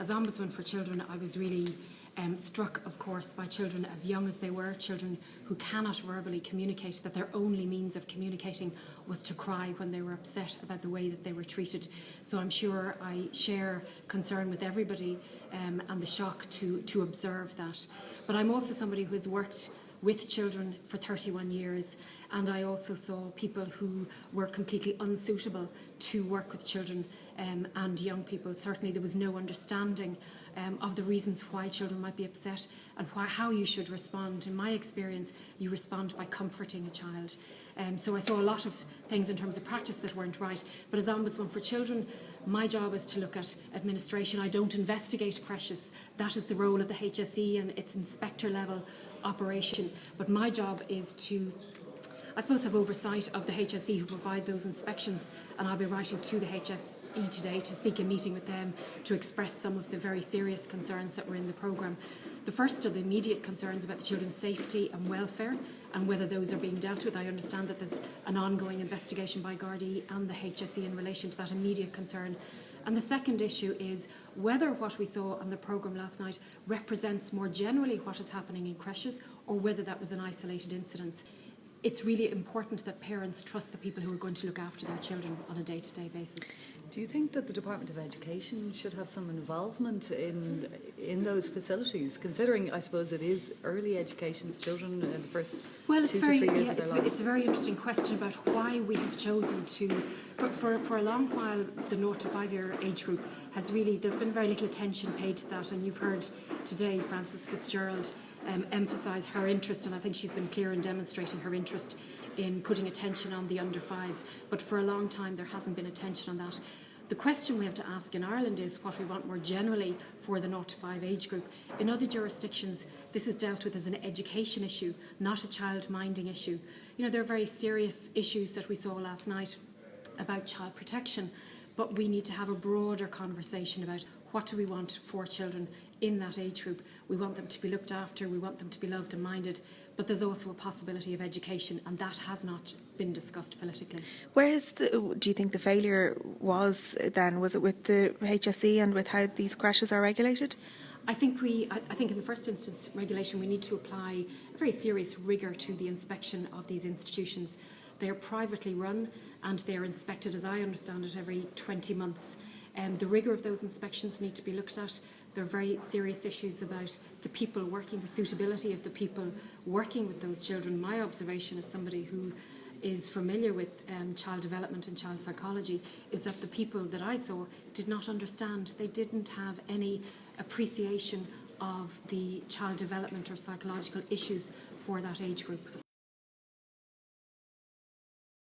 as Ombudsman for Children, I was really struck, of course, by children as young as they were, children who cannot verbally communicate, that their only means of communicating was to cry when they were upset about the way that they were treated. So I'm sure I share concern with everybody and the shock to observe that. But I'm also somebody who has worked with children for 31 years, and I also saw people who were completely unsuitable to work with children and young people. Certainly there was no understanding of the reasons why children might be upset and how you should respond. In my experience, you respond by comforting a child. So I saw a lot of things in terms of practice that weren't right, but as Ombudsman for Children, my job is to look at administration. I don't investigate creches. That is the role of the HSE and its inspector level operation. But my job is to, I suppose, have oversight of the HSE who provide those inspections, and I'll be writing to the HSE today to seek a meeting with them to express some of the very serious concerns that were in the programme. The first are the immediate concerns about the children's safety and welfare and whether those are being dealt with. I understand that there's an ongoing investigation by Gardaí and the HSE in relation to that immediate concern. And the second issue is whether what we saw on the programme last night represents more generally what is happening in creches or whether that was an isolated incident. It's really important that parents trust the people who are going to look after their children on a day-to-day basis. Do you think that the Department of Education should have some involvement in those facilities, considering, I suppose, it is early education for children in the first 2 to 3 years of their lives? It's a very interesting question about why we have chosen to, for a long while, the 0 to 5 year age group has really, there's been very little attention paid to that, and you've heard today Frances Fitzgerald emphasise her interest, and I think she's been clear in demonstrating her interest in putting attention on the under fives, but for a long time there hasn't been attention on that. The question we have to ask in Ireland is what we want more generally for the 0 to 5 age group. In other jurisdictions this is dealt with as an education issue, not a child minding issue. You know, there are very serious issues that we saw last night about child protection, but we need to have a broader conversation about what do we want for children in that age group. We want them to be looked after, we want them to be loved and minded, but there's also a possibility of education, and that has not been discussed politically. Do you think the failure was then? Was it with the HSE and with how these creches are regulated? I think in the first instance regulation we need to apply a very serious rigour to the inspection of these institutions. They are privately run and they are inspected, as I understand it, every 20 months. The rigour of those inspections need to be looked at. There are very serious issues about the people working, the suitability of the people working with those children. My observation as somebody who is familiar with child development and child psychology is that the people that I saw did not understand. They didn't have any appreciation of the child development or psychological issues for that age group.